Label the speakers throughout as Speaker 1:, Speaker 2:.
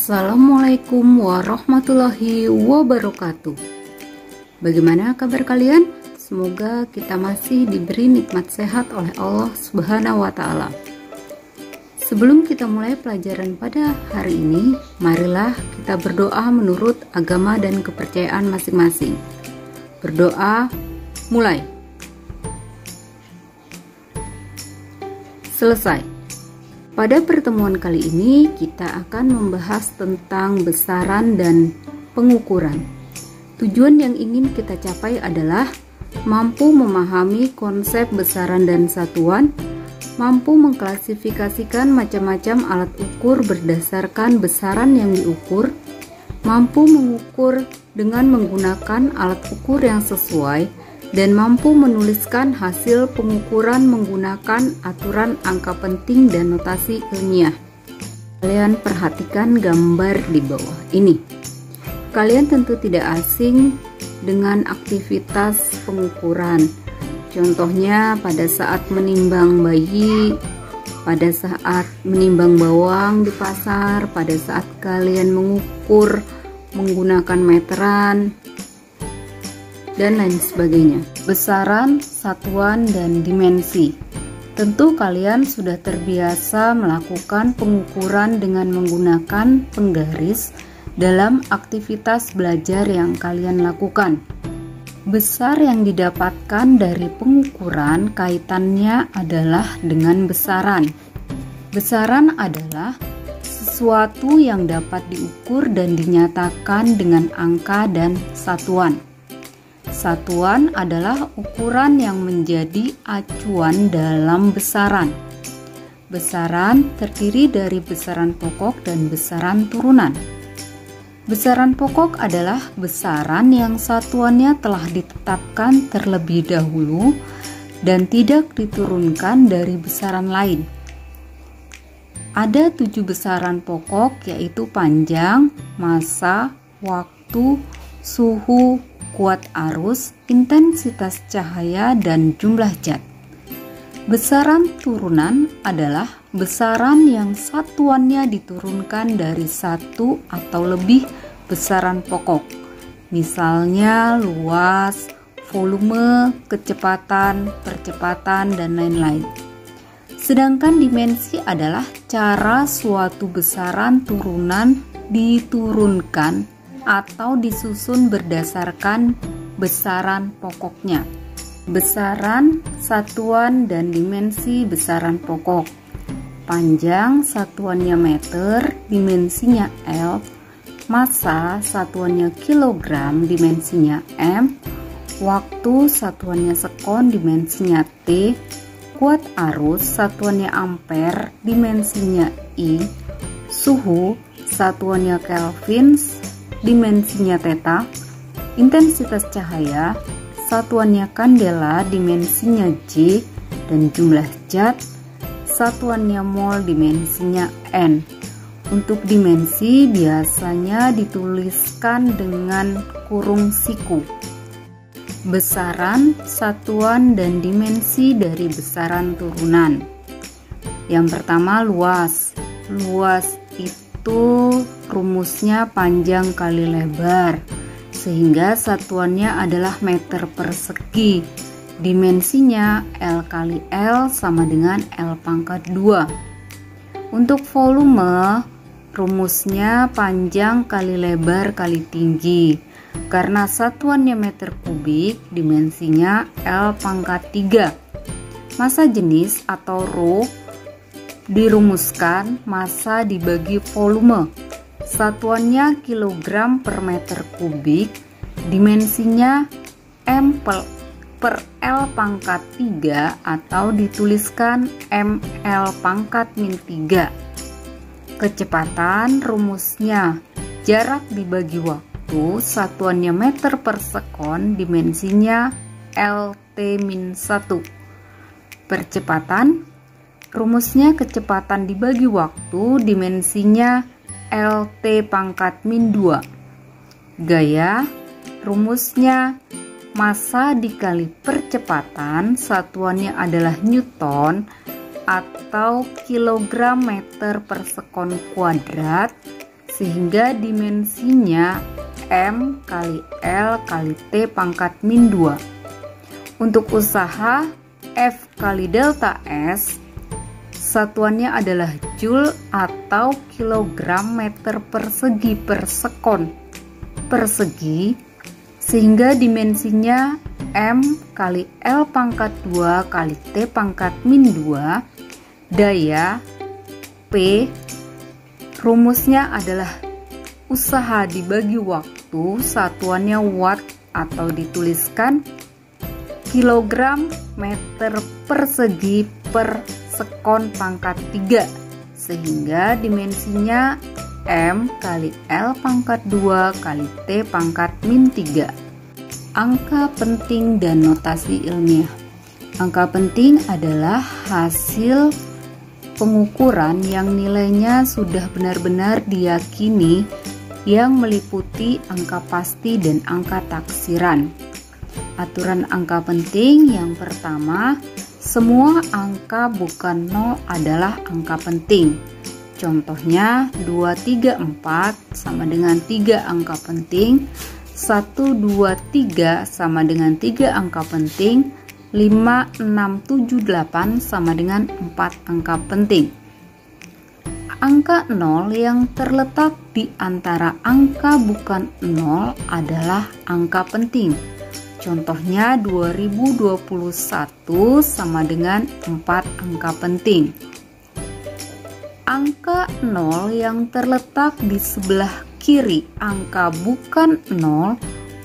Speaker 1: Assalamualaikum warahmatullahi wabarakatuh. Bagaimana kabar kalian? Semoga kita masih diberi nikmat sehat oleh Allah Subhanahu wa Ta'ala. Sebelum kita mulai pelajaran pada hari ini, marilah kita berdoa menurut agama dan kepercayaan masing-masing. Berdoa, mulai. Selesai. Pada pertemuan kali ini kita akan membahas tentang besaran dan pengukuran. Tujuan yang ingin kita capai adalah mampu memahami konsep besaran dan satuan, mampu mengklasifikasikan macam-macam alat ukur berdasarkan besaran yang diukur, mampu mengukur dengan menggunakan alat ukur yang sesuai, dan mampu menuliskan hasil pengukuran menggunakan aturan angka penting dan notasi ilmiah. Kalian perhatikan gambar di bawah ini. Kalian tentu tidak asing dengan aktivitas pengukuran. Contohnya pada saat menimbang bayi, pada saat menimbang bawang di pasar, pada saat kalian mengukur menggunakan meteran, dan lain sebagainya. Besaran, satuan, dan dimensi. Tentu kalian sudah terbiasa melakukan pengukuran dengan menggunakan penggaris dalam aktivitas belajar yang kalian lakukan. Besar yang didapatkan dari pengukuran kaitannya adalah dengan besaran. Besaran adalah sesuatu yang dapat diukur dan dinyatakan dengan angka dan satuan. Satuan adalah ukuran yang menjadi acuan dalam besaran. Besaran terdiri dari besaran pokok dan besaran turunan. Besaran pokok adalah besaran yang satuannya telah ditetapkan terlebih dahulu dan tidak diturunkan dari besaran lain. Ada 7 besaran pokok, yaitu panjang, massa, waktu, suhu, kuat arus, intensitas cahaya, dan jumlah zat. Besaran turunan adalah besaran yang satuannya diturunkan dari satu atau lebih besaran pokok. Misalnya luas, volume, kecepatan, percepatan, dan lain-lain. Sedangkan dimensi adalah cara suatu besaran turunan diturunkan atau disusun berdasarkan besaran pokoknya. Besaran, satuan, dan dimensi besaran pokok. Panjang, satuannya meter, dimensinya L. Massa, satuannya kilogram, dimensinya M. Waktu, satuannya sekon, dimensinya T. Kuat arus, satuannya ampere, dimensinya I. Suhu, satuannya Kelvin, dimensinya theta. Intensitas cahaya, satuannya kandela, dimensinya J, dan jumlah zat, satuannya mol, dimensinya N. Untuk dimensi biasanya dituliskan dengan kurung siku. Besaran, satuan, dan dimensi dari besaran turunan. Yang pertama, luas. Luas itu rumusnya panjang kali lebar, sehingga satuannya adalah meter persegi. Dimensinya L kali L sama dengan L pangkat 2. Untuk volume, rumusnya panjang kali lebar kali tinggi. Karena satuannya meter kubik, dimensinya L pangkat 3. Massa jenis atau rho dirumuskan massa dibagi volume. Satuannya kilogram per meter kubik, dimensinya M per L pangkat 3 atau dituliskan ML pangkat min 3. Kecepatan rumusnya jarak dibagi waktu, satuannya meter per sekon, dimensinya LT min 1. Percepatan rumusnya kecepatan dibagi waktu, dimensinya LT pangkat min 2. Gaya, rumusnya massa dikali percepatan, satuannya adalah Newton atau kilogram meter per sekon kuadrat, sehingga dimensinya M kali L kali T pangkat min 2. Untuk usaha F kali delta S, satuannya adalah Joule atau kilogram meter persegi per sekon persegi, sehingga dimensinya M kali L pangkat 2 kali T pangkat min 2. Daya P, rumusnya adalah usaha dibagi waktu, satuannya watt atau dituliskan kilogram meter persegi per sekon pangkat 3, sehingga dimensinya M kali L pangkat 2 kali T pangkat min 3. Angka penting dan notasi ilmiah. Angka penting adalah hasil pengukuran yang nilainya sudah benar-benar diyakini, yang meliputi angka pasti dan angka taksiran. Aturan angka penting yang pertama, semua angka bukan 0 adalah angka penting. Contohnya 2, 3, 4 sama dengan 3 angka penting, 1, 2, 3 sama dengan 3 angka penting, 5, 6, 7, 8 sama dengan 4 angka penting. Angka 0 yang terletak di antara angka bukan 0 adalah angka penting. Contohnya 2021 sama dengan 4 angka penting. Angka 0 yang terletak di sebelah kiri angka bukan 0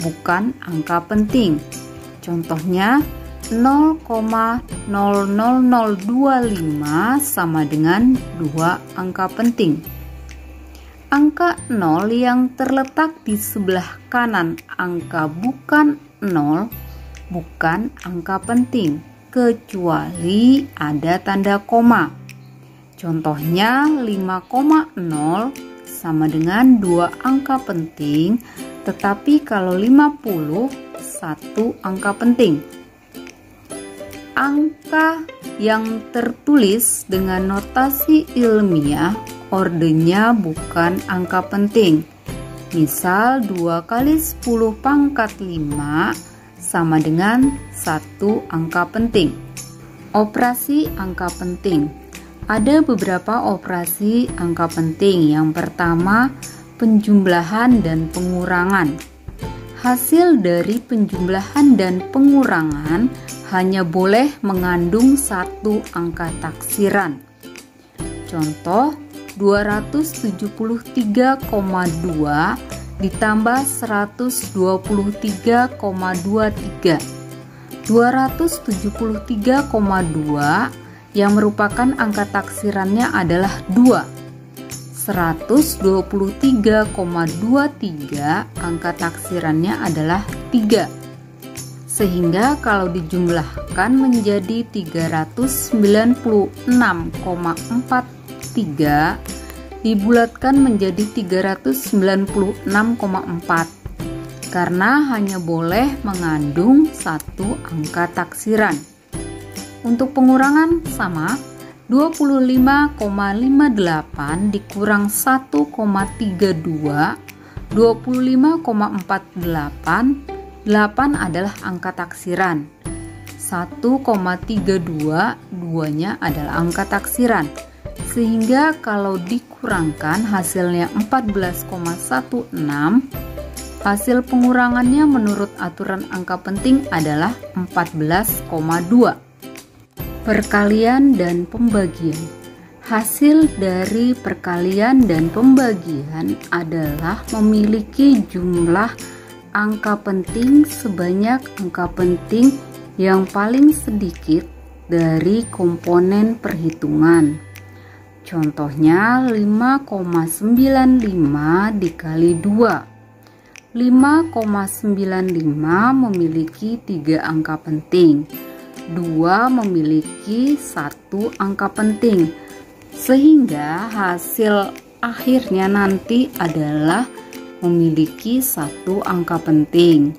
Speaker 1: bukan angka penting. Contohnya 0,00025 sama dengan 2 angka penting. Angka 0 yang terletak di sebelah kanan angka bukan 0 bukan angka penting, kecuali ada tanda koma. Contohnya 5,0 sama dengan 2 angka penting, tetapi kalau 50 1 angka penting. Angka yang tertulis dengan notasi ilmiah ordenya bukan angka penting. Misal 2 kali 10 pangkat 5 sama dengan 1 angka penting. Operasi angka penting. Ada beberapa operasi angka penting. Yang pertama, penjumlahan dan pengurangan. Hasil dari penjumlahan dan pengurangan hanya boleh mengandung 1 angka taksiran. Contoh 273,2 ditambah 123,23. 273,2 yang merupakan angka taksirannya adalah 2. 123,23 angka taksirannya adalah 3. Sehingga kalau dijumlahkan menjadi 396,43, dibulatkan menjadi 396,4 karena hanya boleh mengandung 1 angka taksiran. Untuk pengurangan sama, 25,58 dikurang 1,32, 25,48, 8 adalah angka taksiran. 1,32 duanya adalah angka taksiran. Sehingga kalau dikurangkan hasilnya 14,16, hasil pengurangannya menurut aturan angka penting adalah 14,2. Perkalian dan pembagian. Hasil dari perkalian dan pembagian adalah memiliki jumlah angka penting sebanyak angka penting yang paling sedikit dari komponen perhitungan. Contohnya 5,95 dikali 2. 5,95 memiliki 3 angka penting. 2 memiliki 1 angka penting. Sehingga hasil akhirnya nanti adalah memiliki 1 angka penting.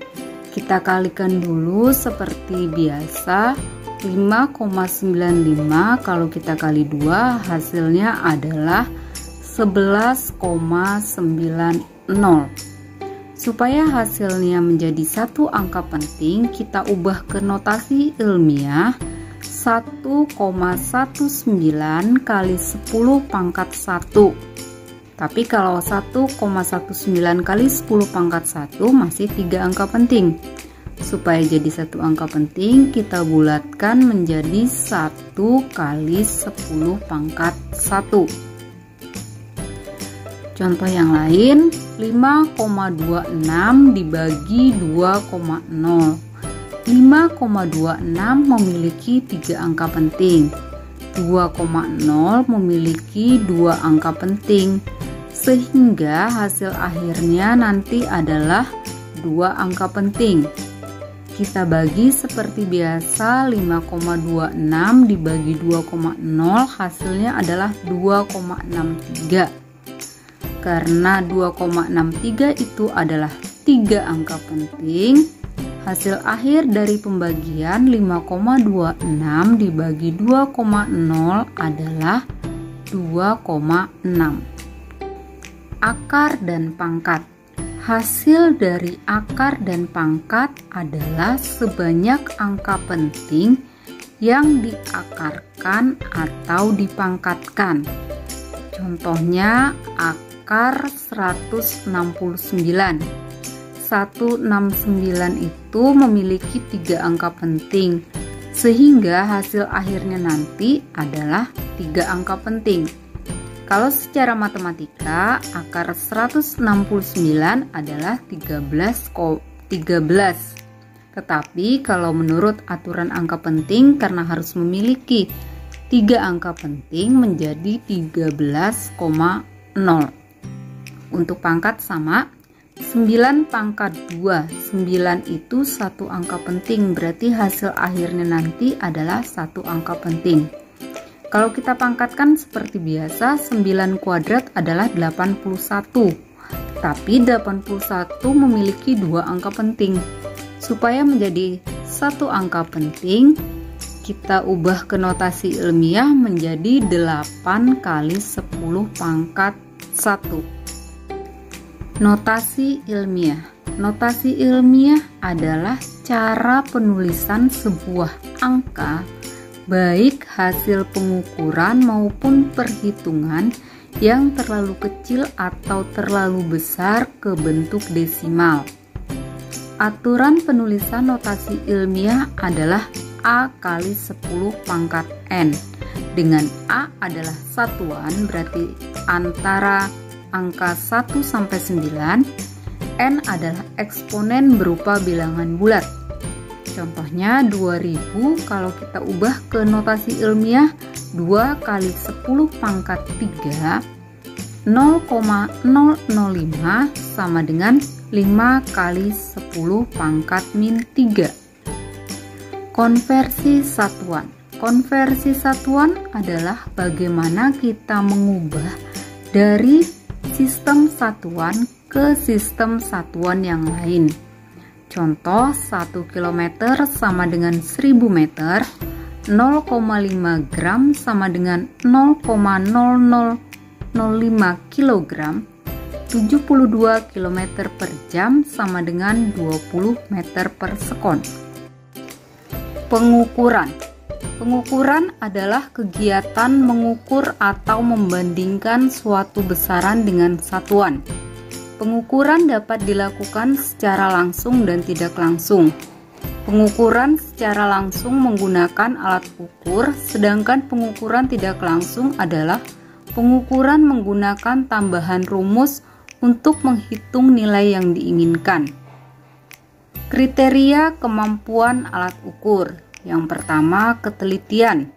Speaker 1: Kita kalikan dulu seperti biasa. 5,95 kalau kita kali 2 hasilnya adalah 11,90. Supaya hasilnya menjadi satu angka penting, kita ubah ke notasi ilmiah 1,19 kali 10 pangkat 1. Tapi kalau 1,19 kali 10 pangkat 1 masih 3 angka penting. Supaya jadi satu angka penting, kita bulatkan menjadi 1 kali 10 pangkat 1. Contoh yang lain, 5,26 dibagi 2,0. 5,26 memiliki 3 angka penting. 2,0 memiliki 2 angka penting. Sehingga hasil akhirnya nanti adalah 2 angka penting. Kita bagi seperti biasa, 5,26 dibagi 2,0 hasilnya adalah 2,63. Karena 2,63 itu adalah 3 angka penting, hasil akhir dari pembagian 5,26 dibagi 2,0 adalah 2,6. Akar dan pangkat. Hasil dari akar dan pangkat adalah sebanyak angka penting yang diakarkan atau dipangkatkan. Contohnya akar 169. 169 itu memiliki 3 angka penting, sehingga hasil akhirnya nanti adalah 3 angka penting. Kalau secara matematika, akar 169 adalah 13. Tetapi kalau menurut aturan angka penting, karena harus memiliki 3 angka penting menjadi 13,0. Untuk pangkat sama, 9 pangkat 2. 9 itu satu angka penting, berarti hasil akhirnya nanti adalah satu angka penting. Kalau kita pangkatkan seperti biasa, 9 kuadrat adalah 81. Tapi 81 memiliki 2 angka penting. Supaya menjadi satu angka penting, kita ubah ke notasi ilmiah menjadi 8 kali 10 pangkat 1. Notasi ilmiah. Notasi ilmiah adalah cara penulisan sebuah angka, baik hasil pengukuran maupun perhitungan yang terlalu kecil atau terlalu besar ke bentuk desimal. Aturan penulisan notasi ilmiah adalah A kali 10 pangkat N. Dengan A adalah satuan, berarti antara angka 1 sampai 9. N adalah eksponen berupa bilangan bulat. Contohnya 2000 kalau kita ubah ke notasi ilmiah 2 kali 10 pangkat 3, 0,005 sama dengan 5 kali 10 pangkat min 3. Konversi satuan. Konversi satuan adalah bagaimana kita mengubah dari sistem satuan ke sistem satuan yang lain. Contoh, 1 km sama dengan 1000 meter, 0,5 gram sama dengan 0,0005 kg, 72 km per jam sama dengan 20 meter per sekon. Pengukuran. Pengukuran adalah kegiatan mengukur atau membandingkan suatu besaran dengan satuan. Pengukuran dapat dilakukan secara langsung dan tidak langsung. Pengukuran secara langsung menggunakan alat ukur, sedangkan pengukuran tidak langsung adalah pengukuran menggunakan tambahan rumus untuk menghitung nilai yang diinginkan. Kriteria kemampuan alat ukur. Yang pertama, ketelitian,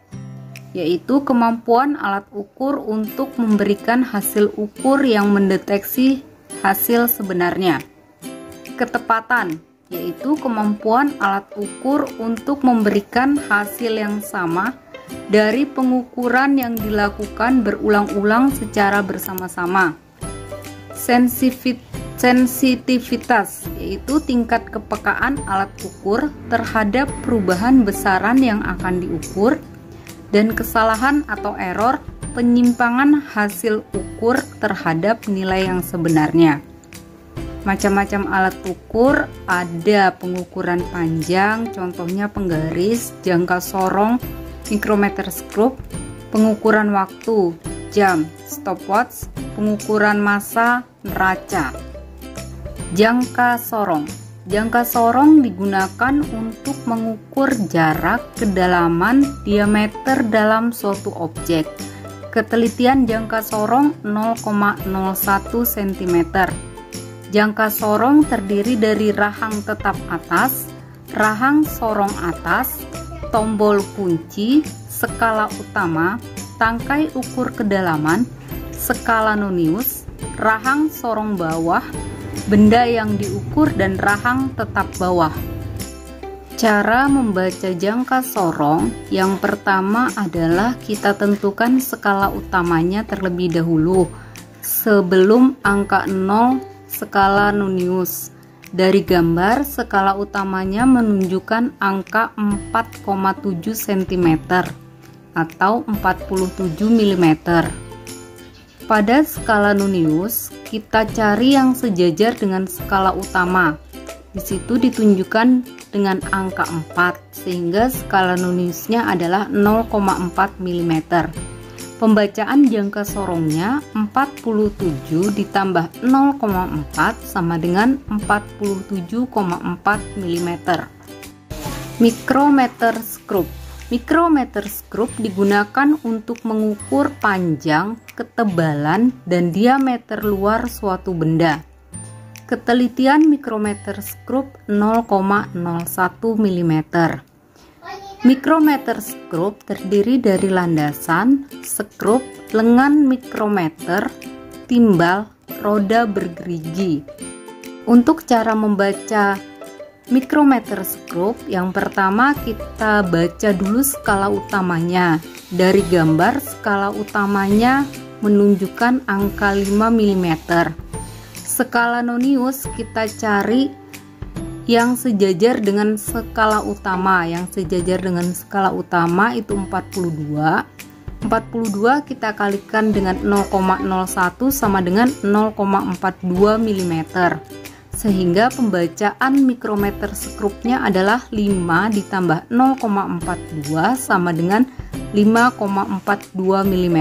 Speaker 1: yaitu kemampuan alat ukur untuk memberikan hasil ukur yang mendeteksi hasil sebenarnya. Ketepatan, yaitu kemampuan alat ukur untuk memberikan hasil yang sama dari pengukuran yang dilakukan berulang-ulang secara bersama-sama. Sensitivitas, yaitu tingkat kepekaan alat ukur terhadap perubahan besaran yang akan diukur, dan kesalahan atau error penyimpangan hasil ukur terhadap nilai yang sebenarnya. Macam-macam alat ukur, ada pengukuran panjang, contohnya penggaris, jangka sorong, mikrometer skrup, pengukuran waktu, jam, stopwatch, pengukuran massa, neraca. Jangka sorong. Jangka sorong digunakan untuk mengukur jarak, kedalaman, diameter dalam suatu objek. Ketelitian jangka sorong 0,01 cm. Jangka sorong terdiri dari rahang tetap atas, rahang sorong atas, tombol kunci, skala utama, tangkai ukur kedalaman, skala nonius, rahang sorong bawah, benda yang diukur dan rahang tetap bawah. Cara membaca jangka sorong, yang pertama adalah kita tentukan skala utamanya terlebih dahulu sebelum angka 0 skala nonius. Dari gambar, skala utamanya menunjukkan angka 4,7 cm atau 47 mm. Pada skala nonius, kita cari yang sejajar dengan skala utama. Di situ ditunjukkan dengan angka 4, sehingga skala noniusnya adalah 0,4 mm. Pembacaan jangka sorongnya 47 ditambah 0,4 sama dengan 47,4 mm. Mikrometer skrup. Mikrometer skrup digunakan untuk mengukur panjang, ketebalan, dan diameter luar suatu benda. Ketelitian mikrometer skrup 0,01 mm. Mikrometer skrup terdiri dari landasan, skrup, lengan mikrometer, timbal, roda bergerigi. Untuk cara membaca mikrometer skrup, yang pertama kita baca dulu skala utamanya. Dari gambar, skala utamanya menunjukkan angka 5 mm. Skala nonius kita cari yang sejajar dengan skala utama. Yang sejajar dengan skala utama itu 42. 42 kita kalikan dengan 0,01 sama dengan 0,42 mm. Sehingga pembacaan mikrometer skrupnya adalah 5 ditambah 0,42 sama dengan 5,42 mm.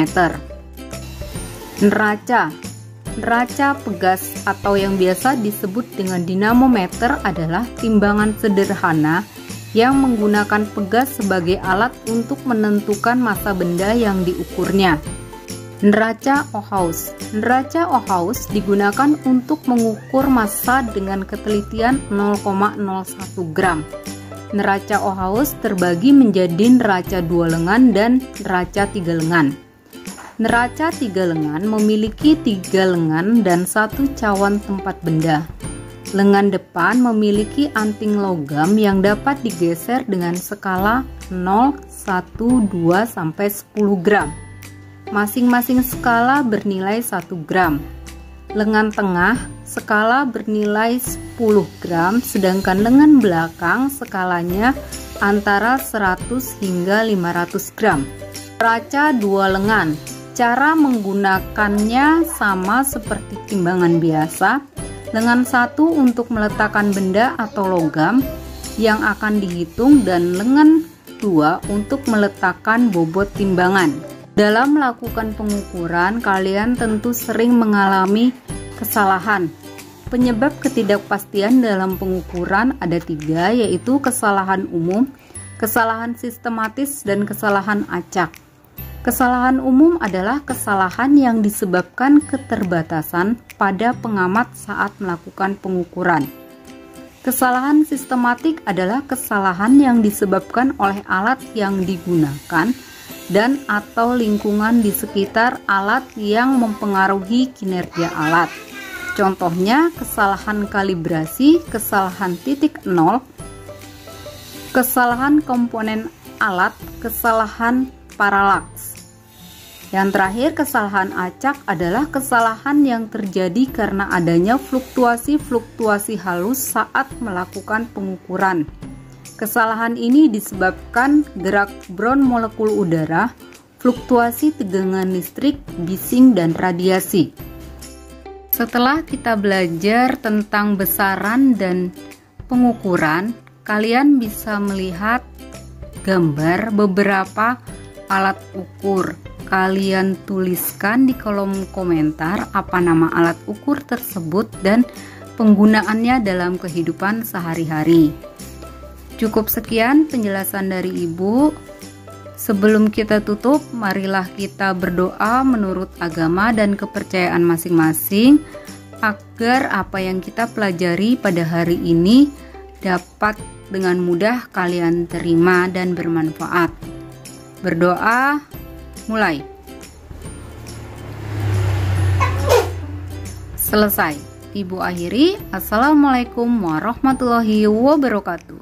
Speaker 1: Neraca. Neraca pegas atau yang biasa disebut dengan dinamometer adalah timbangan sederhana yang menggunakan pegas sebagai alat untuk menentukan massa benda yang diukurnya. Neraca Ohaus. Neraca Ohaus digunakan untuk mengukur massa dengan ketelitian 0,01 gram. Neraca Ohaus terbagi menjadi neraca 2 lengan dan neraca 3 lengan. Neraca 3 lengan memiliki 3 lengan dan 1 cawan tempat benda. Lengan depan memiliki anting logam yang dapat digeser dengan skala 0, 1, 2, sampai 10 gram. Masing-masing skala bernilai 1 gram. Lengan tengah skala bernilai 10 gram, sedangkan lengan belakang skalanya antara 100 hingga 500 gram. Neraca 2 lengan. Cara menggunakannya sama seperti timbangan biasa. Lengan 1 untuk meletakkan benda atau logam yang akan dihitung dan lengan 2 untuk meletakkan bobot timbangan. Dalam melakukan pengukuran, kalian tentu sering mengalami kesalahan. Penyebab ketidakpastian dalam pengukuran ada 3, yaitu kesalahan umum, kesalahan sistematis, dan kesalahan acak. Kesalahan umum adalah kesalahan yang disebabkan keterbatasan pada pengamat saat melakukan pengukuran. Kesalahan sistematik adalah kesalahan yang disebabkan oleh alat yang digunakan dan atau lingkungan di sekitar alat yang mempengaruhi kinerja alat. Contohnya kesalahan kalibrasi, kesalahan titik nol, kesalahan komponen alat, kesalahan paralaks. Yang terakhir, kesalahan acak adalah kesalahan yang terjadi karena adanya fluktuasi-fluktuasi halus saat melakukan pengukuran. Kesalahan ini disebabkan gerak Brown molekul udara, fluktuasi tegangan listrik, bising, dan radiasi. Setelah kita belajar tentang besaran dan pengukuran, kalian bisa melihat gambar beberapa alat ukur. Kalian tuliskan di kolom komentar apa nama alat ukur tersebut dan penggunaannya dalam kehidupan sehari-hari. Cukup sekian penjelasan dari Ibu. Sebelum kita tutup, marilah kita berdoa menurut agama dan kepercayaan masing-masing agar apa yang kita pelajari pada hari ini dapat dengan mudah kalian terima dan bermanfaat. Berdoa, mulai. Selesai. Ibu akhiri. Assalamualaikum warahmatullahi wabarakatuh.